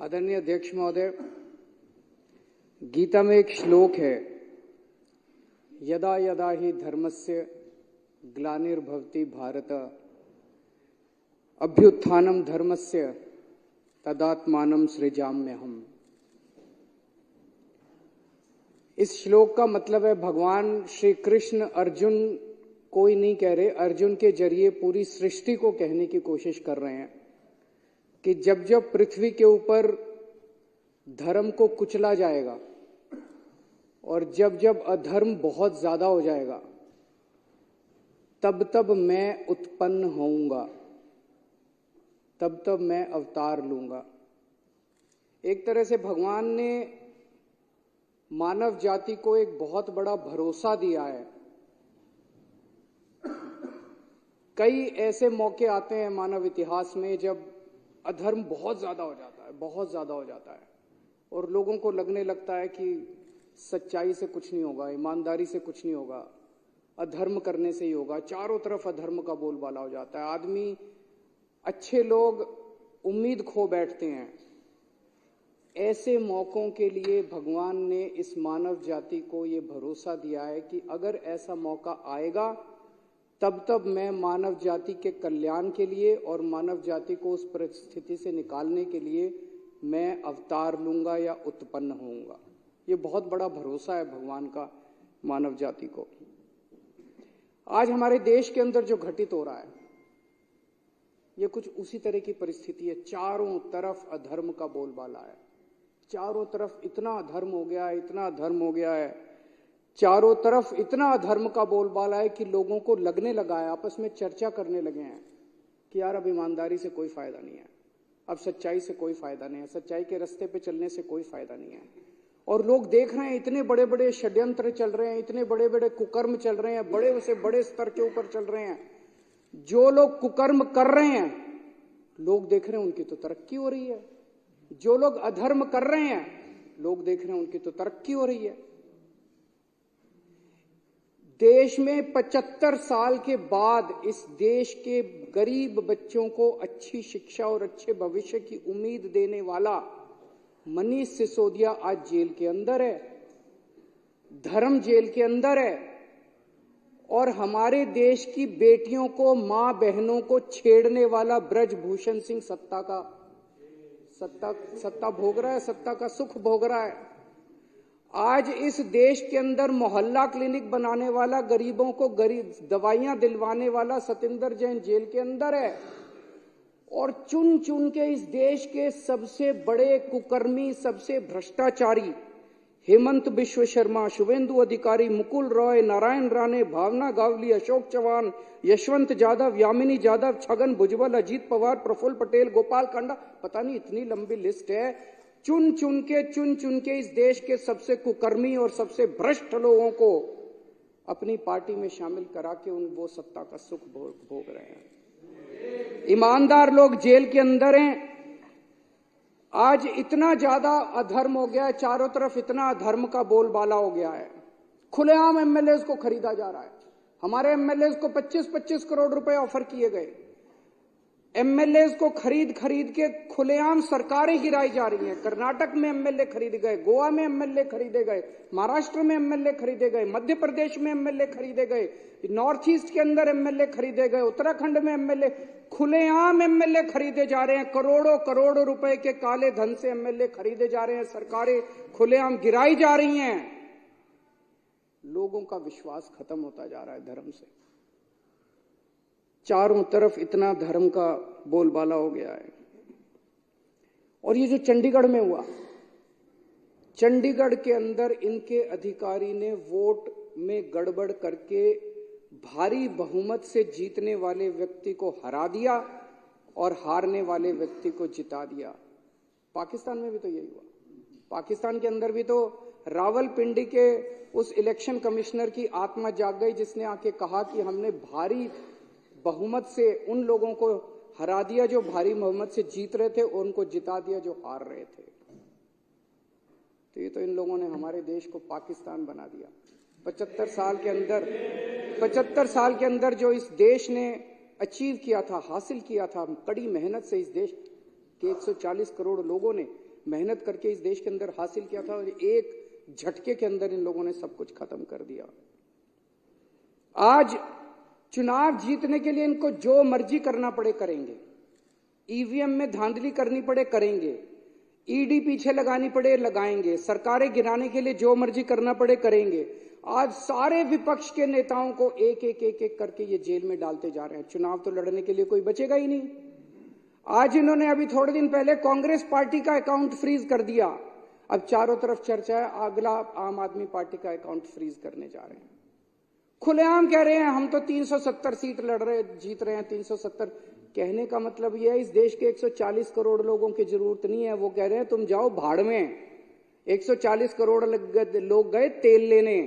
आदरणीय अध्यक्ष महोदय, गीता में एक श्लोक है, यदा यदा हि धर्मस्य ग्लानिर्भवति भारत अभ्युत्थानं धर्मस्य तदात्मानं सृजाम्यहम्। इस श्लोक का मतलब है भगवान श्री कृष्ण अर्जुन कोई नहीं कह रहे, अर्जुन के जरिए पूरी सृष्टि को कहने की कोशिश कर रहे हैं कि जब जब पृथ्वी के ऊपर धर्म को कुचला जाएगा और जब जब अधर्म बहुत ज्यादा हो जाएगा, तब तब मैं उत्पन्न होऊंगा, तब तब मैं अवतार लूंगा। एक तरह से भगवान ने मानव जाति को एक बहुत बड़ा भरोसा दिया है। कई ऐसे मौके आते हैं मानव इतिहास में जब अधर्म बहुत ज्यादा हो जाता है, बहुत ज्यादा हो जाता है और लोगों को लगने लगता है कि सच्चाई से कुछ नहीं होगा, ईमानदारी से कुछ नहीं होगा, अधर्म करने से ही होगा। चारों तरफ अधर्म का बोलबाला हो जाता है, आदमी, अच्छे लोग उम्मीद खो बैठते हैं। ऐसे मौकों के लिए भगवान ने इस मानव जाति को ये भरोसा दिया है कि अगर ऐसा मौका आएगा तब तब मैं मानव जाति के कल्याण के लिए और मानव जाति को उस परिस्थिति से निकालने के लिए मैं अवतार लूंगा या उत्पन्न होऊंगा। ये बहुत बड़ा भरोसा है भगवान का मानव जाति को। आज हमारे देश के अंदर जो घटित हो रहा है, ये कुछ उसी तरह की परिस्थिति है। चारों तरफ अधर्म का बोलबाला है, चारों तरफ इतना अधर्म हो गया है, इतना अधर्म हो गया है, चारों तरफ इतना अधर्म का बोलबाला है कि लोगों को लगने लगा है, आपस में चर्चा करने लगे हैं कि यार अब ईमानदारी से कोई फायदा नहीं है, अब सच्चाई से कोई फायदा नहीं है, सच्चाई के रास्ते पे चलने से कोई फायदा नहीं है। और लोग देख रहे हैं इतने बड़े बड़े षड्यंत्र चल रहे हैं, इतने बड़े बड़े कुकर्म चल रहे हैं, बड़े से बड़े स्तर के ऊपर चल रहे हैं। जो लोग कुकर्म कर रहे हैं, लोग देख रहे हैं उनकी तो तरक्की हो रही है। जो लोग अधर्म कर रहे हैं, लोग देख रहे हैं उनकी तो तरक्की हो रही है। देश में 75 साल के बाद इस देश के गरीब बच्चों को अच्छी शिक्षा और अच्छे भविष्य की उम्मीद देने वाला मनीष सिसोदिया आज जेल के अंदर है, धर्म जेल के अंदर है। और हमारे देश की बेटियों को, मां बहनों को छेड़ने वाला ब्रजभूषण सिंह सत्ता भोग रहा है, सत्ता का सुख भोग रहा है। आज इस देश के अंदर मोहल्ला क्लिनिक बनाने वाला, गरीबों को गरीब दवाइयां दिलवाने वाला सतिंदर जैन जेल के अंदर है। और चुन चुन के इस देश के सबसे बड़े कुकर्मी, सबसे भ्रष्टाचारी हेमंत बिश्व शर्मा, शुभेंदु अधिकारी, मुकुल रॉय, नारायण राणे, भावना गावली, अशोक चौहान, यशवंत यादव, यामिनी यादव, छगन भुजबल, अजीत पवार, प्रफुल्ल पटेल, गोपाल कांडा, पता नहीं इतनी लंबी लिस्ट है। चुन चुन के इस देश के सबसे कुकर्मी और सबसे भ्रष्ट लोगों को अपनी पार्टी में शामिल करा के वो सत्ता का सुख भोग रहे हैं। ईमानदार लोग जेल के अंदर हैं। आज इतना ज्यादा अधर्म हो गया है, चारों तरफ इतना अधर्म का बोलबाला हो गया है, खुलेआम एमएलए को खरीदा जा रहा है। हमारे एमएलए को 25-25 करोड़ रुपए ऑफर किए गए। एमएलए को खरीद के खुलेआम सरकारें गिराई जा रही हैं। कर्नाटक में एमएलए खरीदे गए, गोवा में एमएलए खरीदे गए, महाराष्ट्र में एमएलए खरीदे गए, मध्य प्रदेश में एमएलए खरीदे गए, नॉर्थ ईस्ट के अंदर एमएलए खरीदे गए, उत्तराखंड में एमएलए, खुलेआम एमएलए खरीदे जा रहे हैं। करोड़ों करोड़ों रुपए के काले धन से एमएलए खरीदे जा रहे हैं, सरकारें खुलेआम गिराई जा रही हैं। लोगों का विश्वास खत्म होता जा रहा है धर्म से। चारों तरफ इतना धर्म का बोलबाला हो गया है। और ये जो चंडीगढ़ में हुआ, चंडीगढ़ के अंदर इनके अधिकारी ने वोट में गड़बड़ करके भारी बहुमत से जीतने वाले व्यक्ति को हरा दिया और हारने वाले व्यक्ति को जिता दिया। पाकिस्तान में भी तो यही हुआ। पाकिस्तान के अंदर भी तो रावलपिंडी के उस इलेक्शन कमिश्नर की आत्मा जाग गई जिसने आके कहा कि हमने भारी बहुमत से उन लोगों को हरा दिया जो भारी बहुमत से जीत रहे थे, और उनको जिता दिया जो हार रहे थे। तो ये तो इन लोगों ने हमारे देश को पाकिस्तान बना दिया। 75 साल के अंदर जो इस देश ने अचीव किया था, हासिल किया था, कड़ी मेहनत से इस देश के 140 करोड़ लोगों ने मेहनत करके इस देश के अंदर हासिल किया था और एक झटके के अंदर इन लोगों ने सब कुछ खत्म कर दिया। आज चुनाव जीतने के लिए इनको जो मर्जी करना पड़े करेंगे, ईवीएम में धांधली करनी पड़े करेंगे, ईडी पीछे लगानी पड़े लगाएंगे, सरकारें गिराने के लिए जो मर्जी करना पड़े करेंगे। आज सारे विपक्ष के नेताओं को एक एक एक एक करके ये जेल में डालते जा रहे हैं। चुनाव तो लड़ने के लिए कोई बचेगा ही नहीं। आज इन्होंने अभी थोड़े दिन पहले कांग्रेस पार्टी का अकाउंट फ्रीज कर दिया। अब चारों तरफ चर्चा है अगला आम आदमी पार्टी का अकाउंट फ्रीज करने जा रहे हैं। खुलेआम कह रहे हैं हम तो 370 सीट लड़ रहे जीत रहे हैं। 370 कहने का मतलब यह है इस देश के 140 करोड़ लोगों की जरूरत नहीं है। वो कह रहे हैं तुम जाओ भाड़ में, 140 करोड़ लोग गए तेल लेने,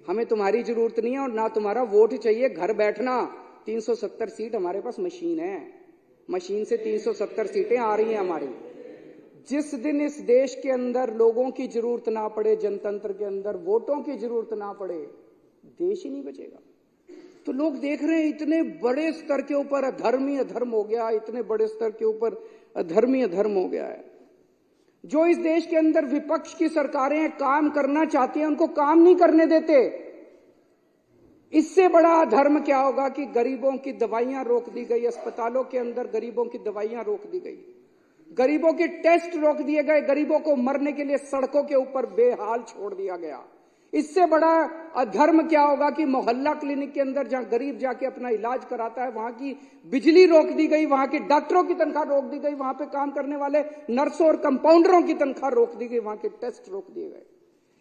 हमें तुम्हारी जरूरत नहीं है और ना तुम्हारा वोट चाहिए, घर बैठना। 370 सीट हमारे पास मशीन है, मशीन से 370 सीटें आ रही हैं हमारी। जिस दिन इस देश के अंदर लोगों की जरूरत ना पड़े, जनतंत्र के अंदर वोटों की जरूरत ना पड़े, देश ही नहीं बचेगा। तो लोग देख रहे हैं इतने बड़े स्तर के ऊपर अधर्म ही अधर्म हो गया, इतने बड़े स्तर के ऊपर अधर्म ही अधर्म हो गया है। जो इस देश के अंदर विपक्ष की सरकारें काम करना चाहती हैं उनको काम नहीं करने देते। इससे बड़ा अधर्म क्या होगा कि गरीबों की दवाइयां रोक दी गई, अस्पतालों के अंदर गरीबों की दवाइयां रोक दी गई, गरीबों के टेस्ट रोक दिए गए, गरीबों को मरने के लिए सड़कों के ऊपर बेहाल छोड़ दिया गया। इससे बड़ा अधर्म क्या होगा कि मोहल्ला क्लिनिक के अंदर जहां गरीब जाके अपना इलाज कराता है वहां की बिजली रोक दी गई, वहां के डॉक्टरों की तनख्वाह रोक दी गई, वहां पे काम करने वाले नर्सों और कंपाउंडरों की तनख्वाह रोक दी गई, वहां के टेस्ट रोक दिए गए।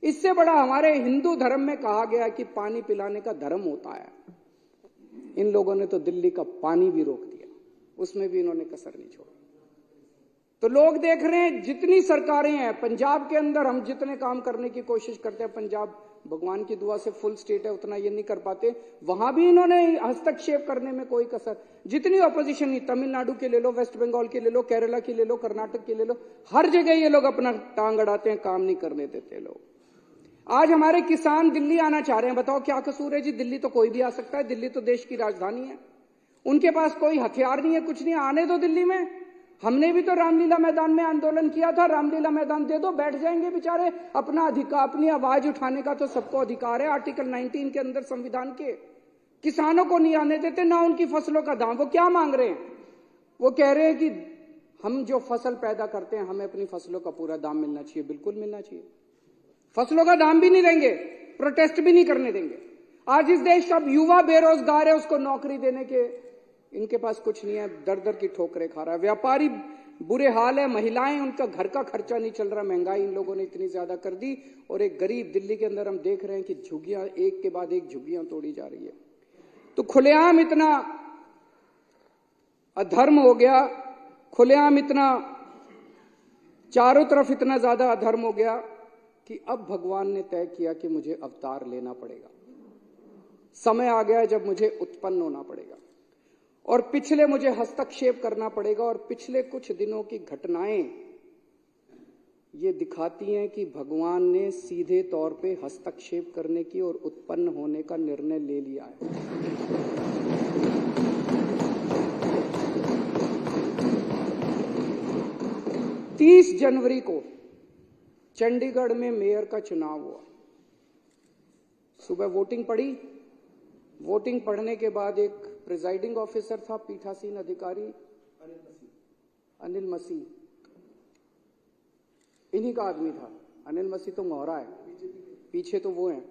इससे बड़ा हमारे हिंदू धर्म में कहा गया कि पानी पिलाने का धर्म होता है। इन लोगों ने तो दिल्ली का पानी भी रोक दिया, उसमें भी इन्होंने कसर नहीं छोड़ी। तो लोग देख रहे हैं जितनी सरकारें हैं पंजाब के अंदर, हम जितने काम करने की कोशिश करते हैं, पंजाब भगवान की दुआ से फुल स्टेट है, उतना ये नहीं कर पाते, वहां भी इन्होंने हस्तक्षेप करने में कोई कसर। जितनी ऑपोजिशन ही, तमिलनाडु के ले लो, वेस्ट बंगाल के ले लो, केरला की ले लो, कर्नाटक की ले लो, हर जगह ये लोग अपना टांग अड़ाते हैं, काम नहीं करने देते लोग। आज हमारे किसान दिल्ली आना चाह रहे हैं, बताओ क्या कसूर है जी? दिल्ली तो कोई भी आ सकता है, दिल्ली तो देश की राजधानी है, उनके पास कोई हथियार नहीं है, कुछ नहीं, आने दो दिल्ली में। हमने भी तो रामलीला मैदान में आंदोलन किया था, रामलीला मैदान दे दो, बैठ जाएंगे बेचारे। अपना अधिकार, अपनी आवाज उठाने का तो सबको अधिकार है आर्टिकल 19 के अंदर संविधान के। किसानों को नहीं आने देते, ना उनकी फसलों का दाम। वो क्या मांग रहे हैं? वो कह रहे हैं कि हम जो फसल पैदा करते हैं हमें अपनी फसलों का पूरा दाम मिलना चाहिए। बिल्कुल मिलना चाहिए, फसलों का दाम भी नहीं देंगे, प्रोटेस्ट भी नहीं करने देंगे। आज इस देश का युवा बेरोजगार है, उसको नौकरी देने के इनके पास कुछ नहीं है, दर दर की ठोकरें खा रहा है। व्यापारी बुरे हाल है, महिलाएं, उनका घर का खर्चा नहीं चल रहा, महंगाई इन लोगों ने इतनी ज्यादा कर दी। और एक गरीब दिल्ली के अंदर हम देख रहे हैं कि झुग्गियां एक के बाद एक झुग्गियां तोड़ी जा रही है। तो खुलेआम इतना अधर्म हो गया, खुलेआम इतना चारों तरफ इतना ज्यादा अधर्म हो गया कि अब भगवान ने तय किया कि मुझे अवतार लेना पड़ेगा। समय आ गया जब मुझे उत्पन्न होना पड़ेगा और पिछले मुझे हस्तक्षेप करना पड़ेगा। और पिछले कुछ दिनों की घटनाएं ये दिखाती हैं कि भगवान ने सीधे तौर पे हस्तक्षेप करने की और उत्पन्न होने का निर्णय ले लिया है। तीस जनवरी को चंडीगढ़ में मेयर का चुनाव हुआ। सुबह वोटिंग पड़ी, वोटिंग पढ़ने के बाद एक प्रिजाइडिंग ऑफिसर था, पीठासीन अधिकारी अनिल मसीह, इन्हीं का आदमी था। अनिल मसीह तो मोहरा है, पीछे तो वो हैं,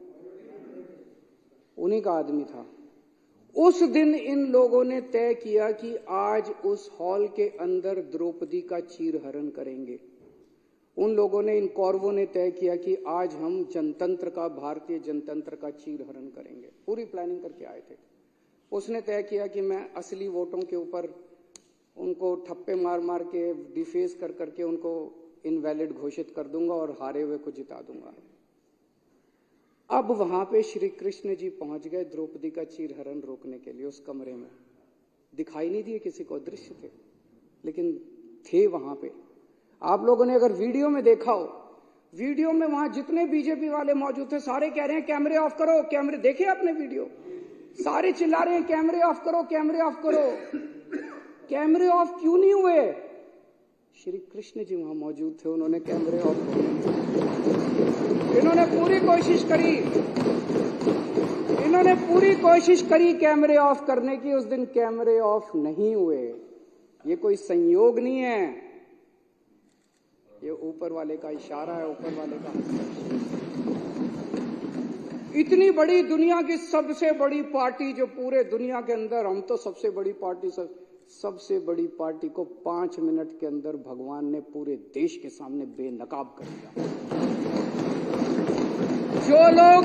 उन्हीं का आदमी था। उस दिन इन लोगों ने तय किया कि आज उस हॉल के अंदर द्रौपदी का चीरहरण करेंगे। उन लोगों ने, इन कौरवों ने तय किया कि आज हम जनतंत्र का, भारतीय जनतंत्र का चीरहरण करेंगे। पूरी प्लानिंग करके आए थे। उसने तय किया कि मैं असली वोटों के ऊपर उनको ठप्पे मार मार के, डिफेस कर करके उनको इनवैलिड घोषित कर दूंगा और हारे हुए को जिता दूंगा। अब वहां पे श्री कृष्ण जी पहुंच गए द्रौपदी का चीरहरण रोकने के लिए। उस कमरे में दिखाई नहीं दिए किसी को, दृश्य थे, लेकिन थे वहां पे। आप लोगों ने अगर वीडियो में देखा हो, वीडियो में वहां जितने बीजेपी वाले मौजूद थे सारे कह रहे हैं कैमरे ऑफ करो, कैमरे। देखे आपने वीडियो? सारे चिल्ला रहे हैं कैमरे ऑफ करो, कैमरे ऑफ करो। कैमरे ऑफ क्यों नहीं हुए? श्री कृष्ण जी वहां मौजूद थे, उन्होंने कैमरे ऑफ किए। इन्होंने पूरी कोशिश करी कैमरे ऑफ करने की, उस दिन कैमरे ऑफ नहीं हुए। ये कोई संयोग नहीं है, ये ऊपर वाले का इशारा है, ऊपर वाले का। इतनी बड़ी दुनिया की सबसे बड़ी पार्टी जो पूरे दुनिया के अंदर, हम तो सबसे बड़ी पार्टी, सबसे बड़ी पार्टी को 5 मिनट के अंदर भगवान ने पूरे देश के सामने बेनकाब कर दिया। जो लोग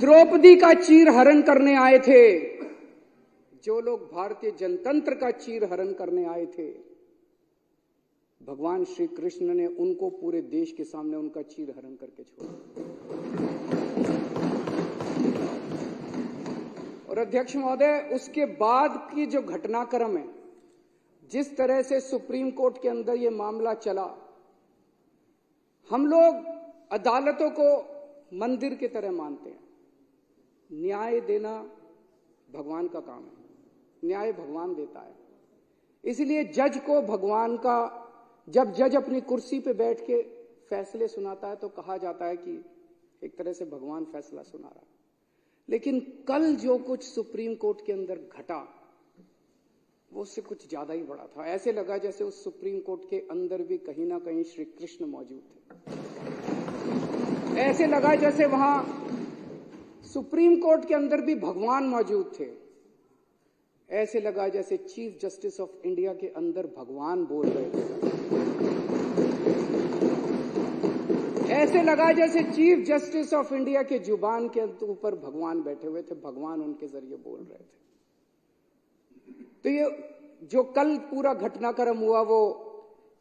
द्रौपदी का चीरहरण करने आए थे, जो लोग भारतीय जनतंत्र का चीरहरण करने आए थे, भगवान श्री कृष्ण ने उनको पूरे देश के सामने उनका चीरहरण करके छोड़ा। और अध्यक्ष महोदय, उसके बाद की जो घटनाक्रम है, जिस तरह से सुप्रीम कोर्ट के अंदर ये मामला चला, हम लोग अदालतों को मंदिर की तरह मानते हैं। न्याय देना भगवान का काम है, न्याय भगवान देता है। इसलिए जज को भगवान का, जब जज अपनी कुर्सी पे बैठ के फैसले सुनाता है तो कहा जाता है कि एक तरह से भगवान फैसला सुना रहा है। लेकिन कल जो कुछ सुप्रीम कोर्ट के अंदर घटा, वो उससे कुछ ज्यादा ही बड़ा था। ऐसे लगा जैसे उस सुप्रीम कोर्ट के अंदर भी कहीं ना कहीं श्री कृष्ण मौजूद थे। ऐसे लगा जैसे वहां सुप्रीम कोर्ट के अंदर भी भगवान मौजूद थे। ऐसे लगा जैसे चीफ जस्टिस ऑफ इंडिया के अंदर भगवान बोल रहे थे। ऐसे लगा जैसे चीफ जस्टिस ऑफ इंडिया के जुबान के ऊपर भगवान बैठे हुए थे, भगवान उनके जरिए बोल रहे थे। तो ये जो कल पूरा घटनाक्रम हुआ, वो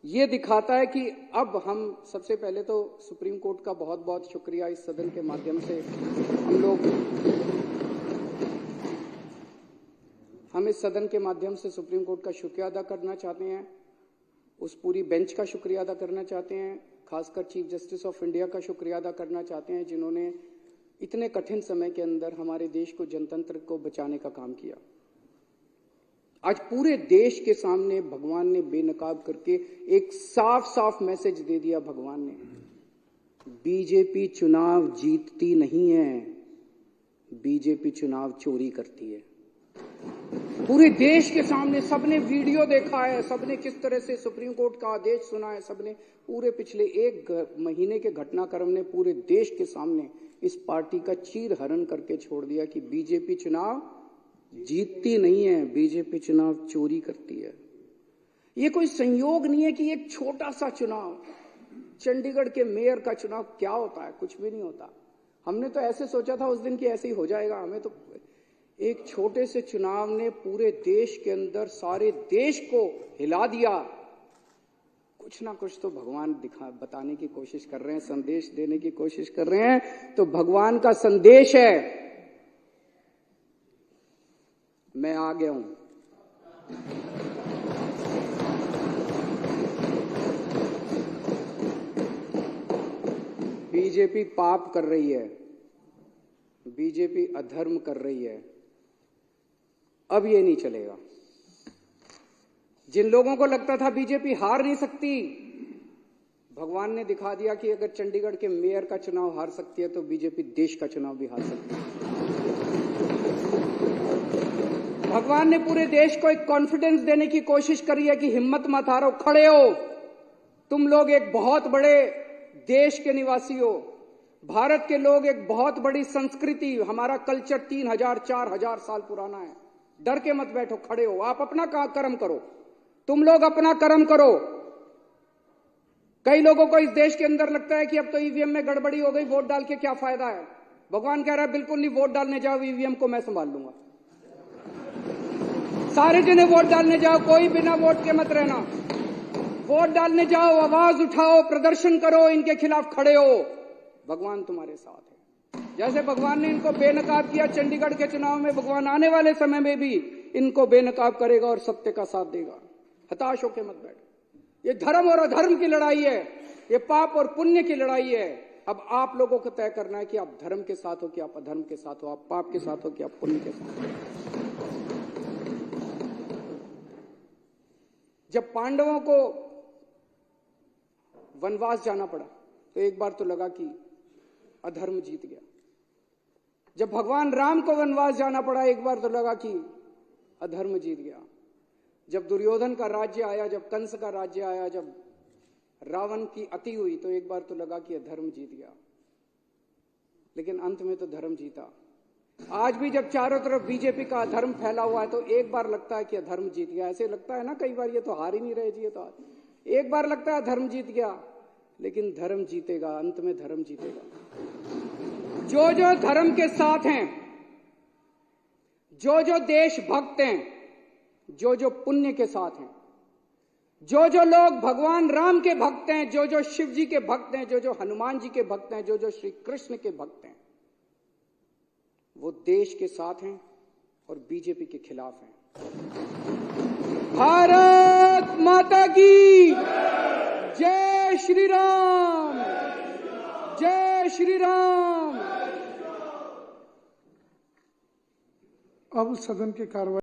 ये दिखाता है कि अब हम, सबसे पहले तो सुप्रीम कोर्ट का बहुत बहुत शुक्रिया, इस सदन के माध्यम से हम इस सदन के माध्यम से सुप्रीम कोर्ट का शुक्रिया अदा करना चाहते हैं, उस पूरी बेंच का शुक्रिया अदा करना चाहते हैं, खासकर चीफ जस्टिस ऑफ इंडिया का शुक्रिया अदा करना चाहते हैं, जिन्होंने इतने कठिन समय के अंदर हमारे देश को, जनतंत्र को बचाने का काम किया। आज पूरे देश के सामने भगवान ने बेनकाब करके एक साफ साफ मैसेज दे दिया। भगवान ने, बीजेपी चुनाव जीतती नहीं है, बीजेपी चुनाव चोरी करती है। पूरे देश के सामने सबने वीडियो देखा है, सबने किस तरह से सुप्रीम कोर्ट का आदेश सुना है, सबने पूरे पिछले 1 महीने के घटनाक्रम ने पूरे देश के सामने इस पार्टी का चीरहरण करके छोड़ दिया कि बीजेपी चुनाव जीतती नहीं है, बीजेपी चुनाव चोरी करती है। ये कोई संयोग नहीं है कि एक छोटा सा चुनाव, चंडीगढ़ के मेयर का चुनाव क्या होता है, कुछ भी नहीं होता। हमने तो ऐसे सोचा था उस दिन कि ऐसे ही हो जाएगा, हमें तो एक छोटे से चुनाव ने पूरे देश के अंदर सारे देश को हिला दिया। कुछ ना कुछ तो भगवान बताने की कोशिश कर रहे हैं, संदेश देने की कोशिश कर रहे हैं। तो भगवान का संदेश है, मैं आ गया हूं। बीजेपी पाप कर रही है, बीजेपी अधर्म कर रही है, अब ये नहीं चलेगा। जिन लोगों को लगता था बीजेपी हार नहीं सकती, भगवान ने दिखा दिया कि अगर चंडीगढ़ के मेयर का चुनाव हार सकती है तो बीजेपी देश का चुनाव भी हार सकती है। भगवान ने पूरे देश को एक कॉन्फिडेंस देने की कोशिश करी है कि हिम्मत मत हारो, खड़े हो, तुम लोग एक बहुत बड़े देश के निवासी हो, भारत के लोग एक बहुत बड़ी संस्कृति, हमारा कल्चर 3000 4000 साल पुराना है, डर के मत बैठो, खड़े हो, आप अपना कर्म करो, तुम लोग अपना कर्म करो। कई लोगों को इस देश के अंदर लगता है कि अब तो ईवीएम में गड़बड़ी हो गई, वोट डाल के क्या फायदा है। भगवान कह रहा है बिल्कुल नहीं, वोट डालने जाओ, ईवीएम को मैं संभाल लूंगा। सारे जने वोट डालने जाओ, कोई बिना वोट के मत रहना, वोट डालने जाओ, आवाज उठाओ, प्रदर्शन करो, इनके खिलाफ खड़े हो, भगवान तुम्हारे साथ है। जैसे भगवान ने इनको बेनकाब किया चंडीगढ़ के चुनाव में, भगवान आने वाले समय में भी इनको बेनकाब करेगा और सत्य का साथ देगा। हताश होकर मत बैठो। ये धर्म और अधर्म की लड़ाई है, ये पाप और पुण्य की लड़ाई है। अब आप लोगों को तय करना है कि आप धर्म के साथ हो कि आप अधर्म के साथ हो, आप पाप के साथ हो कि आप पुण्य के साथ हो। जब पांडवों को वनवास जाना पड़ा तो एक बार तो लगा कि अधर्म जीत गया। जब भगवान राम को वनवास जाना पड़ा एक बार तो लगा कि अधर्म जीत गया। जब दुर्योधन का राज्य आया, जब कंस का राज्य आया, जब रावण की अति हुई तो एक बार तो लगा कि अधर्म जीत गया। लेकिन अंत में तो धर्म जीता। आज भी जब चारों तरफ बीजेपी का अधर्म फैला हुआ है तो एक बार लगता है कि अधर्म जीत गया। ऐसे लगता है ना कई बार, ये तो हार ही नहीं रहे जी, ये तो हार। एक बार लगता है धर्म जीत गया, लेकिन धर्म जीतेगा, अंत में धर्म जीतेगा। जो जो धर्म के साथ हैं, जो जो देशभक्त हैं, जो जो पुण्य के साथ हैं, जो जो लोग भगवान राम के भक्त हैं, जो जो शिव जी के भक्त हैं, जो जो हनुमान जी के भक्त हैं, जो जो श्री कृष्ण के भक्त हैं, वो देश के साथ हैं और बीजेपी के खिलाफ हैं। भारत माता की जय श्री राम, जय श्री राम। अब सदन की कार्रवाई